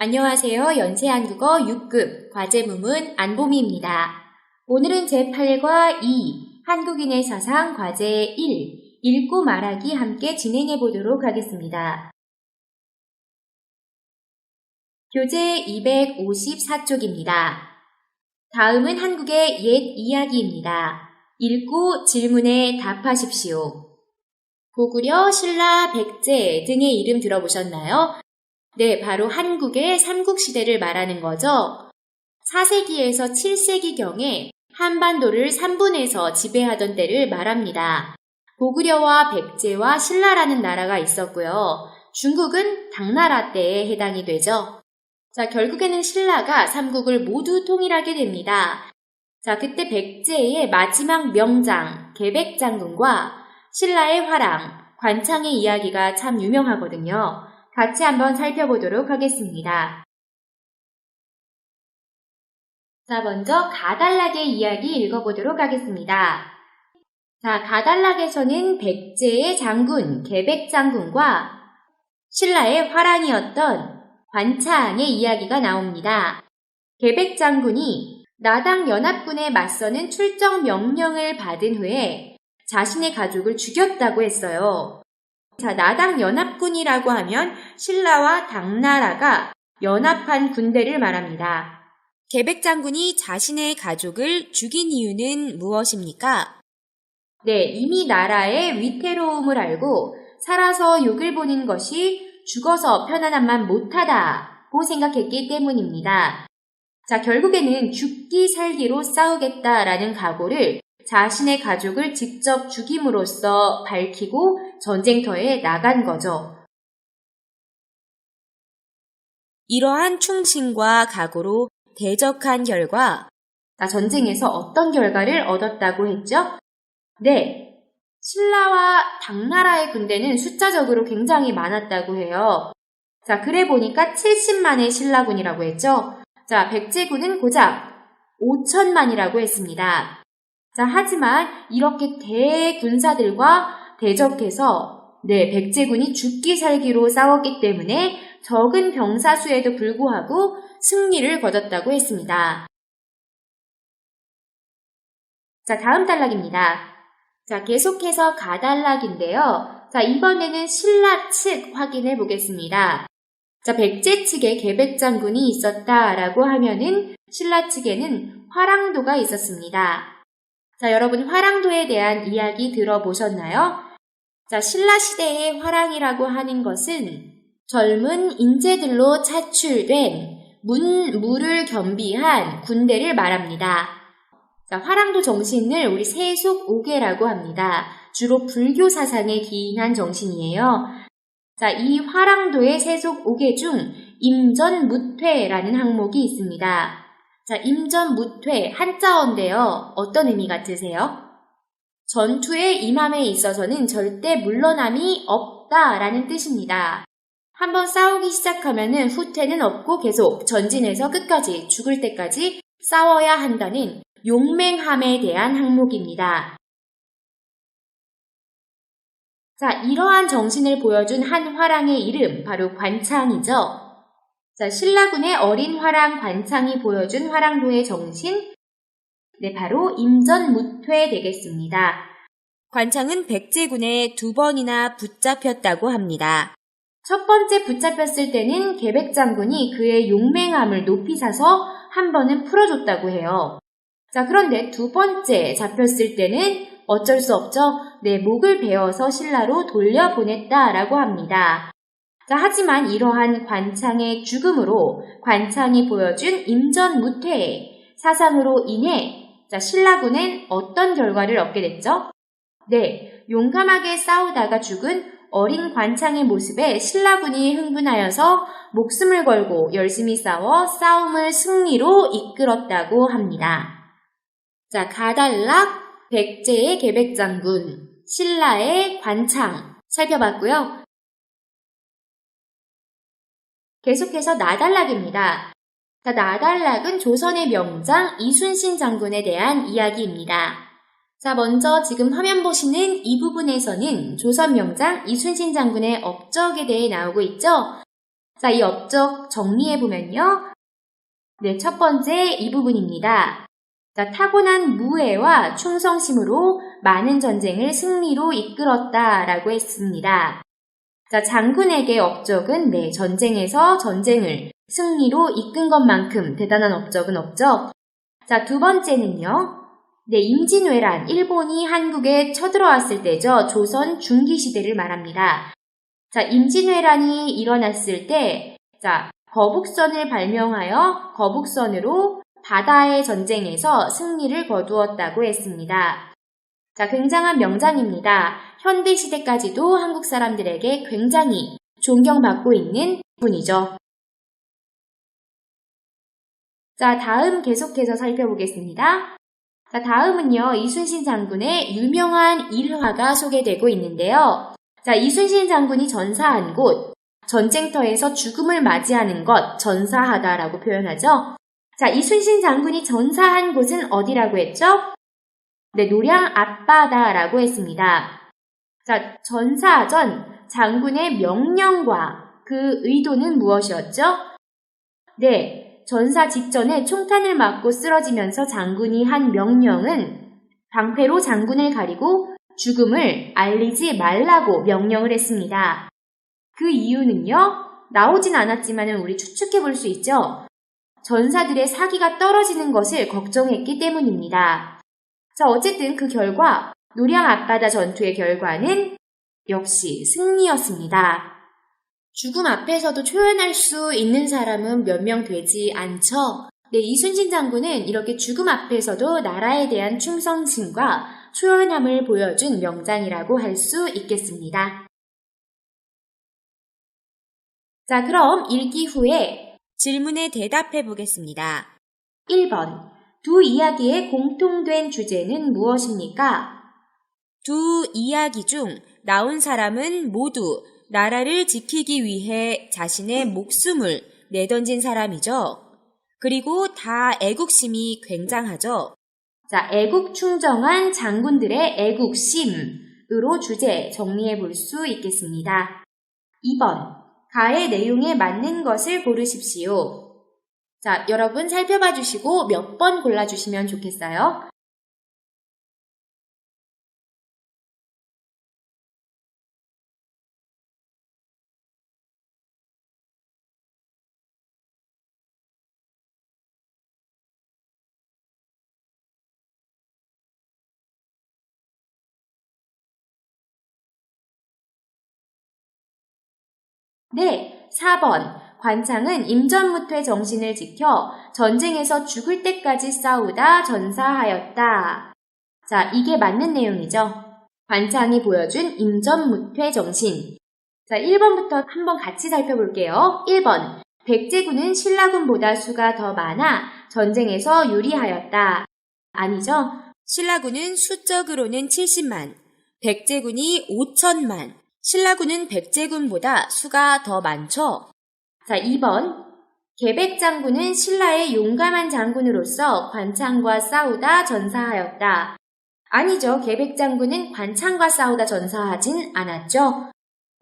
안녕하세요. 연세한국어 6급 과제문문 안보미입니다. 오늘은 제8과 2 한국인의 사상 과제 1 읽고 말하기 함께 진행해 보도록 하겠습니다. 교재 254쪽입니다. 다음은 한국의 옛 이야기입니다. 읽고 질문에 답하십시오. 고구려, 신라, 백제 등의 이름 들어보셨나요? 네, 바로 한국의 삼국시대를 말하는 거죠. 4세기에서 7세기경에 한반도를 3분에서 지배하던 때를 말합니다. 고구려와 백제와 신라라는 나라가 있었고요. 중국은 당나라 때에 해당이 되죠. 자, 결국에는 신라가 삼국을 모두 통일하게 됩니다. 자, 그때 백제의 마지막 명장, 계백장군과 신라의 화랑, 관창의 이야기가 참 유명하거든요. 같이 한번 살펴보도록 하겠습니다. 자, 먼저 가달락의 이야기 읽어보도록 하겠습니다. 자, 가달락에서는 백제의 장군, 계백장군과 신라의 화랑이었던 관창의 이야기가 나옵니다. 계백장군이 나당 연합군에 맞서는 출정 명령을 받은 후에 자신의 가족을 죽였다고 했어요. 자, 나당 연합군이라고 하면 신라와 당나라가 연합한 군대를 말합니다. 계백장군이 자신의 가족을 죽인 이유는 무엇입니까? 네, 이미 나라의 위태로움을 알고 살아서 욕을 보는 것이 죽어서 편안함만 못하다고 생각했기 때문입니다. 자, 결국에는 죽기 살기로 싸우겠다라는 각오를 자신의 가족을 직접 죽임으로써 밝히고 전쟁터에 나간 거죠. 이러한 충신과 각오로 대적한 결과 전쟁에서 어떤 결과를 얻었다고 했죠? 네, 신라와 당나라의 군대는 숫자적으로 굉장히 많았다고 해요. 자, 그래 보니까 70만의 신라군이라고 했죠? 자, 백제군은 고작 5천만이라고 했습니다. 자, 하지만 이렇게 대군사들과 대적해서 백제군이 죽기 살기로 싸웠기 때문에 적은 병사 수에도 불구하고 승리를 거뒀다고 했습니다. 자, 다음 단락입니다. 자, 계속해서 가단락인데요. 자, 이번에는 신라 측 확인해 보겠습니다. 자, 백제 측에 계백장군이 있었다라고 하면은 신라 측에는 화랑도가 있었습니다. 자, 여러분 화랑도에 대한 이야기 들어보셨나요? 자, 신라 시대의 화랑이라고 하는 것은 젊은 인재들로 차출된 무를 겸비한 군대를 말합니다. 자, 화랑도 정신을 우리 세속오계라고 합니다. 주로 불교 사상에 기인한 정신이에요. 자, 이 화랑도의 세속오계 중 임전무퇴라는 항목이 있습니다. 자, 임전무퇴 한자어인데요. 어떤 의미 같으세요? 전투에 임함에 있어서는 절대 물러남이 없다라는 뜻입니다. 한번 싸우기 시작하면은 후퇴는 없고 계속 전진해서 끝까지 죽을 때까지 싸워야 한다는 용맹함에 대한 항목입니다. 자, 이러한 정신을 보여준 한 화랑의 이름 바로 관창이죠. 자, 신라군의 어린 화랑 관창이 보여준 화랑도의 정신, 네, 바로 임전무퇴 되겠습니다. 관창은 백제군에 2번이나 붙잡혔다고 합니다. 첫 번째 붙잡혔을 때는 계백장군이 그의 용맹함을 높이 사서 한 번은 풀어줬다고 해요. 자, 그런데 두 번째 잡혔을 때는 어쩔 수 없죠. 네, 목을 베어서 신라로 돌려보냈다라고 합니다. 자, 하지만 이러한 관창의 죽음으로 관창이 보여준 임전무퇴의 사상으로 인해 신라군은 어떤 결과를 얻게 됐죠? 네, 용감하게 싸우다가 죽은 어린 관창의 모습에 신라군이 흥분하여서 목숨을 걸고 열심히 싸워 싸움을 승리로 이끌었다고 합니다. 자, 가달락, 백제의 계백장군, 신라의 관창 살펴봤고요. 계속해서 나달락입니다. 자, 나달락은 조선의 명장 이순신 장군에 대한 이야기입니다. 자, 먼저 지금 화면 보시는 이 부분에서는 조선 명장 이순신 장군의 업적에 대해 나오고 있죠. 자, 이 업적 정리해보면요. 네, 첫 번째 이 부분입니다. 자, 타고난 무예와 충성심으로 많은 전쟁을 승리로 이끌었다라고 했습니다. 자, 장군에게 업적은 네, 전쟁에서 전쟁을 승리로 이끈 것만큼 대단한 업적은 없죠. 자, 두 번째는요. 네, 임진왜란, 일본이 한국에 쳐들어왔을 때죠. 조선 중기시대를 말합니다. 자, 임진왜란이 일어났을 때, 자, 거북선을 발명하여 거북선으로 바다의 전쟁에서 승리를 거두었다고 했습니다. 자, 굉장한 명장입니다. 현대시대까지도 한국 사람들에게 굉장히 존경받고 있는 분이죠. 자, 다음 계속해서 살펴보겠습니다. 자, 다음은요, 이순신 장군의 유명한 일화가 소개되고 있는데요. 자, 이순신 장군이 전사한 곳, 전쟁터에서 죽음을 맞이하는 것, 전사하다라고 표현하죠. 자, 이순신 장군이 전사한 곳은 어디라고 했죠? 네, 노량 앞바다라고 했습니다. 자, 전사 전 장군의 명령과 그 의도는 무엇이었죠? 네, 전사 직전에 총탄을 맞고 쓰러지면서 장군이 한 명령은 방패로 장군을 가리고 죽음을 알리지 말라고 명령을 했습니다. 그 이유는요, 나오진 않았지만 우리 추측해 볼 수 있죠. 전사들의 사기가 떨어지는 것을 걱정했기 때문입니다. 자, 어쨌든 그 결과 노량 앞바다 전투의 결과는 역시 승리였습니다. 죽음 앞에서도 초연할 수 있는 사람은 몇 명 되지 않죠. 네, 이순신 장군은 이렇게 죽음 앞에서도 나라에 대한 충성심과 초연함을 보여준 명장이라고 할 수 있겠습니다. 자, 그럼 읽기 후에 질문에 대답해 보겠습니다. 1번. 두 이야기의 공통된 주제는 무엇입니까? 두 이야기 중 나온 사람은 모두 나라를 지키기 위해 자신의 목숨을 내던진 사람이죠. 그리고 다 애국심이 굉장하죠. 자, 애국충정한 장군들의 애국심으로 주제 정리해 볼 수 있겠습니다. 2번. 가의 내용에 맞는 것을 고르십시오. 자, 여러분 살펴봐 주시고 몇 번 골라주시면 좋겠어요. 네, 4번. 관창은 임전무퇴 정신을 지켜 전쟁에서 죽을 때까지 싸우다 전사하였다. 자, 이게 맞는 내용이죠. 관창이 보여준 임전무퇴 정신. 자, 1번부터 한번 같이 살펴볼게요. 1번. 백제군은 신라군보다 수가 더 많아 전쟁에서 유리하였다. 아니죠? 신라군은 수적으로는 70만, 백제군이 5천만, 신라군은 백제군보다 수가 더 많죠. 자, 2번. 계백장군은 신라의 용감한 장군으로서 관창과 싸우다 전사하였다. 아니죠. 계백장군은 관창과 싸우다 전사하진 않았죠.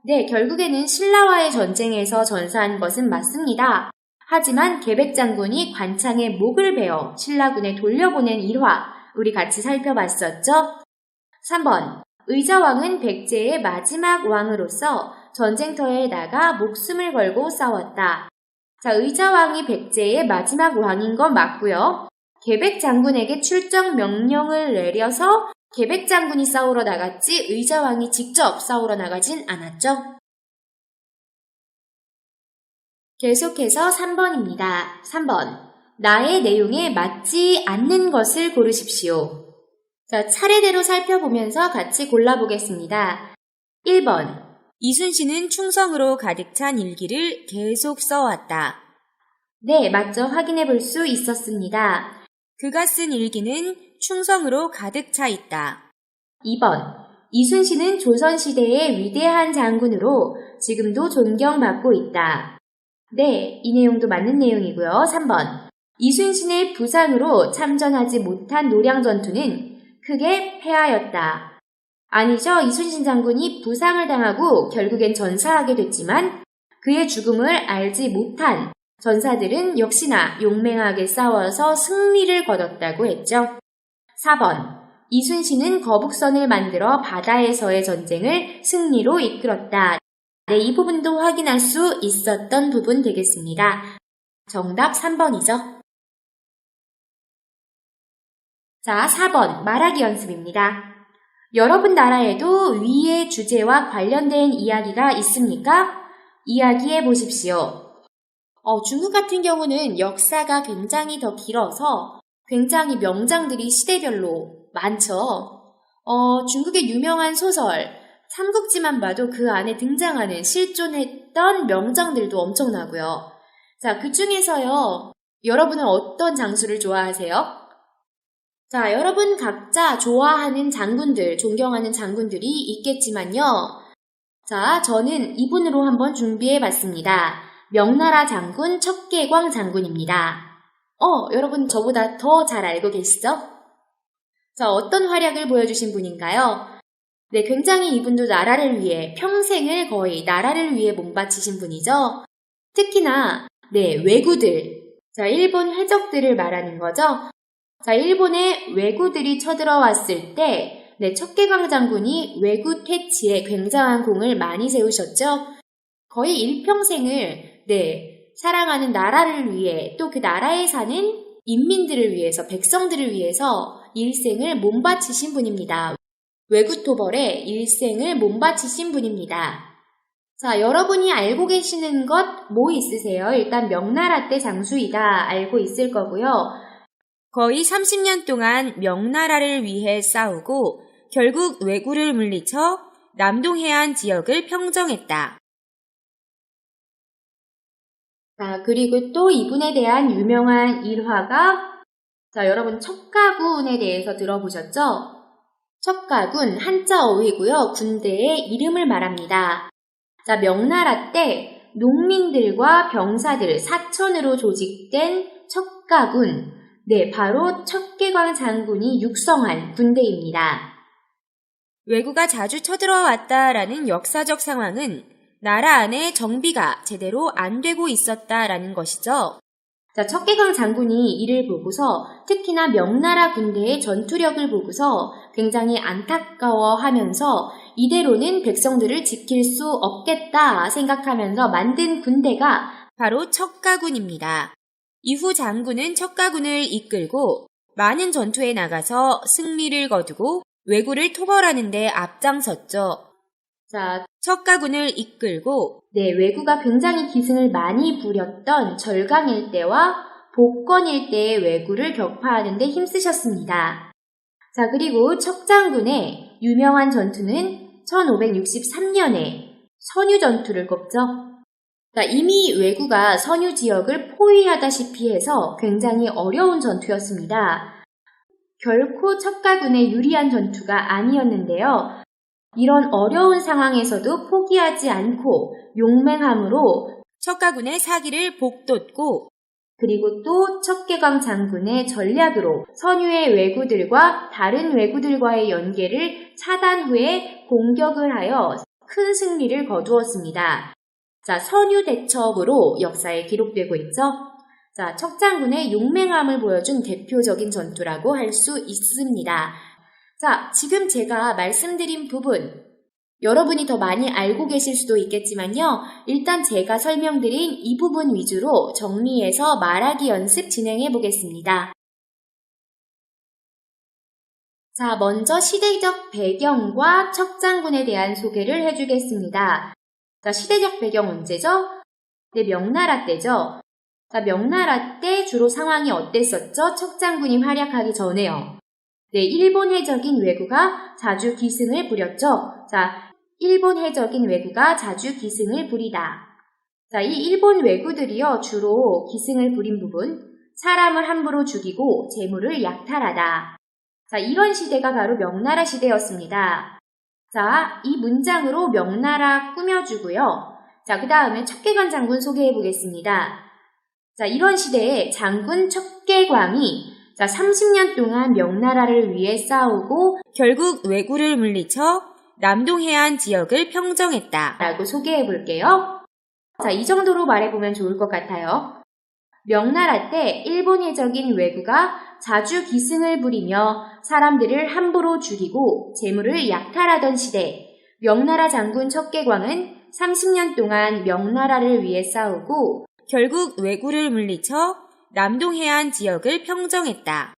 네, 결국에는 신라와의 전쟁에서 전사한 것은 맞습니다. 하지만 계백장군이 관창의 목을 베어 신라군에 돌려보낸 일화, 우리 같이 살펴봤었죠. 3번. 의자왕은 백제의 마지막 왕으로서 전쟁터에 나가 목숨을 걸고 싸웠다. 자, 의자왕이 백제의 마지막 왕인 건 맞고요. 계백장군에게 출정 명령을 내려서 계백장군이 싸우러 나갔지 의자왕이 직접 싸우러 나가진 않았죠. 계속해서 3번입니다. 3번. 나의 내용에 맞지 않는 것을 고르십시오. 자, 차례대로 살펴보면서 같이 골라보겠습니다. 1번. 이순신은 충성으로 가득 찬 일기를 계속 써왔다. 네, 맞죠. 확인해 볼 수 있었습니다. 그가 쓴 일기는 충성으로 가득 차 있다. 2번. 이순신은 조선시대의 위대한 장군으로 지금도 존경받고 있다. 네, 이 내용도 맞는 내용이고요. 3번. 이순신의 부상으로 참전하지 못한 노량전투는 크게 패하였다. 아니죠. 이순신 장군이 부상을 당하고 결국엔 전사하게 됐지만 그의 죽음을 알지 못한 전사들은 역시나 용맹하게 싸워서 승리를 거뒀다고 했죠. 4번. 이순신은 거북선을 만들어 바다에서의 전쟁을 승리로 이끌었다. 네, 이 부분도 확인할 수 있었던 부분 되겠습니다. 정답 3번이죠. 자, 4번 말하기 연습입니다. 여러분 나라에도 위의 주제와 관련된 이야기가 있습니까? 이야기해 보십시오. 중국 같은 경우는 역사가 굉장히 더 길어서 굉장히 명장들이 시대별로 많죠. 중국의 유명한 소설, 삼국지만 봐도 그 안에 등장하는 실존했던 명장들도 엄청나고요. 자, 그 중에서요, 여러분은 어떤 장수를 좋아하세요? 자, 여러분 각자 좋아하는 장군들, 존경하는 장군들이 있겠지만요. 자, 저는 이분으로 한번 준비해봤습니다. 명나라 장군 척계광 장군입니다. 여러분 저보다 더 잘 알고 계시죠? 자, 어떤 활약을 보여주신 분인가요? 네, 굉장히 이분도 나라를 위해, 평생을 거의 나라를 위해 몸바치신 분이죠. 특히나, 네, 왜구들. 자, 일본 해적들을 말하는 거죠. 자, 일본에 왜구들이 쳐들어왔을 때, 네, 척계광 장군이 왜구 퇴치에 굉장한 공을 많이 세우셨죠. 거의 일평생을, 네, 사랑하는 나라를 위해, 또 그 나라에 사는 인민들을 위해서, 백성들을 위해서 일생을 몸바치신 분입니다. 왜구토벌에 일생을 몸바치신 분입니다. 자, 여러분이 알고 계시는 것 뭐 있으세요? 일단 명나라 때 장수이다 알고 있을 거고요. 거의 30년 동안 명나라를 위해 싸우고 결국 왜구를 물리쳐 남동해안 지역을 평정했다. 자, 그리고 또 이분에 대한 유명한 일화가, 자, 여러분 척가군에 대해서 들어보셨죠? 척가군, 한자 어휘고요. 군대의 이름을 말합니다. 자, 명나라 때 농민들과 병사들 4천으로 조직된 척가군, 네, 바로 척계광 장군이 육성한 군대입니다. 왜구가 자주 쳐들어왔다라는 역사적 상황은 나라 안에 정비가 제대로 안 되고 있었다라는 것이죠. 자, 척계광 장군이 이를 보고서 특히나 명나라 군대의 전투력을 보고서 굉장히 안타까워하면서 이대로는 백성들을 지킬 수 없겠다 생각하면서 만든 군대가 바로 척가군입니다. 이후 장군은 척가군을 이끌고 많은 전투에 나가서 승리를 거두고 왜구를 토벌하는 데 앞장섰죠. 자, 척가군을 이끌고 네, 왜구가 굉장히 기승을 많이 부렸던 절강 일대와 복권 일대의 왜구를 격파하는 데 힘쓰셨습니다. 자, 그리고 척장군의 유명한 전투는 1563년에 선유 전투를 꼽죠. 자, 이미 왜구가 선유 지역을 포위하다시피 해서 굉장히 어려운 전투였습니다. 결코 척가군의 유리한 전투가 아니었는데요. 이런 어려운 상황에서도 포기하지 않고 용맹함으로 척가군의 사기를 복돋고 그리고 또 척계광 장군의 전략으로 선유의 왜구들과 다른 왜구들과의 연계를 차단 후에 공격을 하여 큰 승리를 거두었습니다. 자, 선유 대첩으로 역사에 기록되고 있죠. 자, 척장군의 용맹함을 보여준 대표적인 전투라고 할 수 있습니다. 자, 지금 제가 말씀드린 부분, 여러분이 더 많이 알고 계실 수도 있겠지만요. 일단 제가 설명드린 이 부분 위주로 정리해서 말하기 연습 진행해 보겠습니다. 자, 먼저 시대적 배경과 척장군에 대한 소개를 해주겠습니다. 자, 시대적 배경 언제죠? 네, 명나라 때죠. 자, 명나라 때 주로 상황이 어땠었죠? 척장군이 활약하기 전에요. 네, 일본 해적인 왜구가 자주 기승을 부렸죠. 자, 일본 해적인 왜구가 자주 기승을 부리다. 자, 이 일본 왜구들이요, 주로 기승을 부린 부분, 사람을 함부로 죽이고 재물을 약탈하다. 자, 이런 시대가 바로 명나라 시대였습니다. 자, 이 문장으로 명나라 꾸며주고요. 자, 그 다음에 척계광 장군 소개해 보겠습니다. 자, 이런 시대에 장군 척계광이 30년 동안 명나라를 위해 싸우고 결국 왜구를 물리쳐 남동해안 지역을 평정했다. 라고 소개해 볼게요. 자, 이 정도로 말해보면 좋을 것 같아요. 명나라 때 일본 해적인 왜구가 자주 기승을 부리며 사람들을 함부로 죽이고 재물을 약탈하던 시대, 명나라 장군 척계광은 30년 동안 명나라를 위해 싸우고 결국 왜구를 물리쳐 남동해안 지역을 평정했다.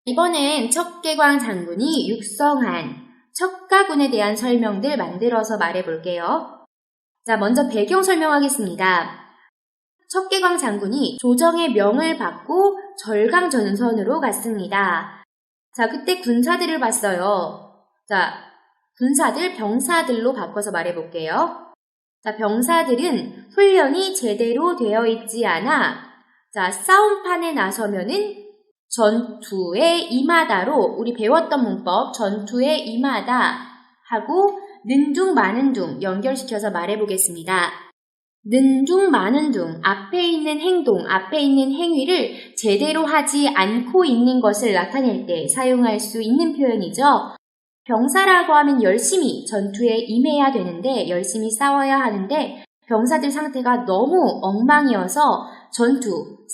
이번엔 척계광 장군이 육성한 척가군에 대한 설명들 만들어서 말해볼게요. 자, 먼저 배경 설명하겠습니다. 척계광 장군이 조정의 명을 받고 절강전선으로 갔습니다. 자, 그때 군사들을 봤어요. 자, 군사들, 병사들로 바꿔서 말해볼게요. 자, 병사들은 훈련이 제대로 되어 있지 않아 자, 싸움판에 나서면은 전투에 임하다로 우리 배웠던 문법 전투에 임하다 하고 는둥 마는둥 연결시켜서 말해보겠습니다. 는둥 마는둥 앞에 있는 행동, 앞에 있는 행위를 제대로 하지 않고 있는 것을 나타낼 때 사용할 수 있는 표현이죠. 병사라고 하면 열심히 전투에 임해야 되는데 열심히 싸워야 하는데 병사들 상태가 너무 엉망이어서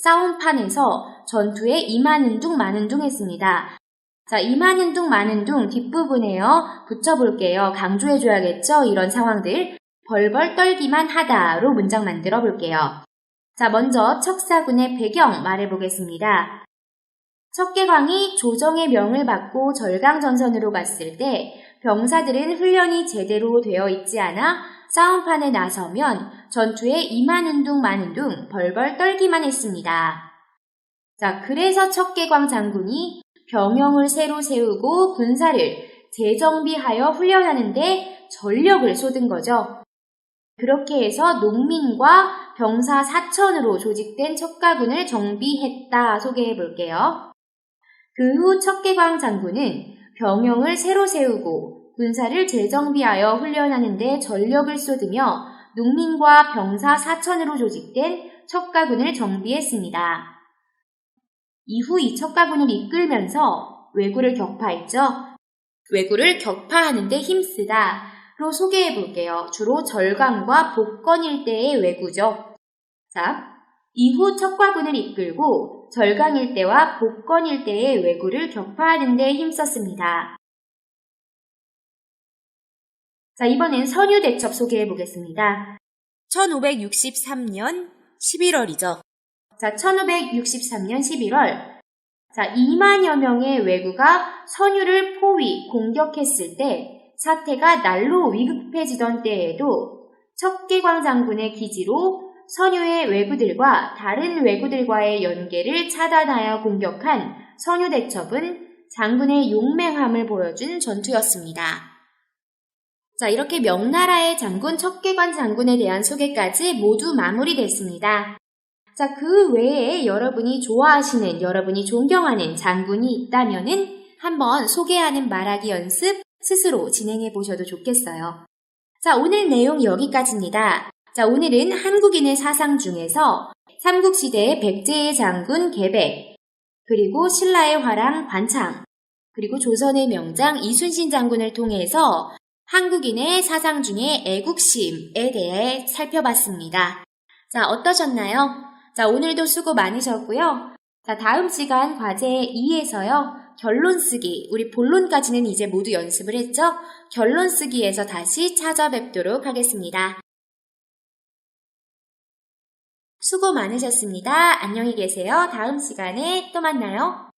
싸움판에서 전투에 임하는 둥 마는 둥 했습니다. 자, 임하는 둥 마는 둥 뒷부분에요. 붙여볼게요. 강조해줘야겠죠? 이런 상황들. 벌벌 떨기만 하다로 문장 만들어 볼게요. 자, 먼저 척사군의 배경 말해보겠습니다. 척계광이 조정의 명을 받고 절강전선으로 갔을 때 병사들은 훈련이 제대로 되어 있지 않아 싸움판에 나서면 전투에 임하는 둥 마는 둥 벌벌 떨기만 했습니다. 자, 그래서 척계광 장군이 병영을 새로 세우고 군사를 재정비하여 훈련하는데 전력을 쏟은 거죠. 그렇게 해서 농민과 병사 4천으로 조직된 척가군을 정비했다 소개해 볼게요. 그 후 척계광 장군은 병영을 새로 세우고 군사를 재정비하여 훈련하는데 전력을 쏟으며 농민과 병사 4천으로 조직된 척가군을 정비했습니다. 이후 이 척가군을 이끌면서 왜구를 격파했죠. 왜구를 격파하는 데 힘쓰다로 소개해 볼게요. 주로 절강과 복건 일대의 왜구죠. 자, 이후 척가군을 이끌고 절강 일대와 복건 일대의 왜구를 격파하는 데 힘썼습니다. 자, 이번엔 선유대첩 소개해 보겠습니다. 1563년 11월이죠. 자, 1563년 11월. 자, 2만여 명의 왜구가 선유를 포위, 공격했을 때 사태가 날로 위급해지던 때에도 척계광 장군의 기지로 선유의 왜구들과 다른 왜구들과의 연계를 차단하여 공격한 선유대첩은 장군의 용맹함을 보여준 전투였습니다. 자, 이렇게 명나라의 장군 척계광 장군에 대한 소개까지 모두 마무리됐습니다. 자, 그 외에 여러분이 좋아하시는, 여러분이 존경하는 장군이 있다면은 한번 소개하는 말하기 연습 스스로 진행해 보셔도 좋겠어요. 자, 오늘 내용 여기까지입니다. 자, 오늘은 한국인의 사상 중에서 삼국시대의 백제의 장군 계백, 그리고 신라의 화랑 관창, 그리고 조선의 명장 이순신 장군을 통해서 한국인의 사상 중에 애국심에 대해 살펴봤습니다. 자, 어떠셨나요? 자, 오늘도 수고 많으셨고요. 자, 다음 시간 과제 2에서요. 결론 쓰기, 우리 본론까지는 이제 모두 연습을 했죠? 결론 쓰기에서 다시 찾아뵙도록 하겠습니다. 수고 많으셨습니다. 안녕히 계세요. 다음 시간에 또 만나요.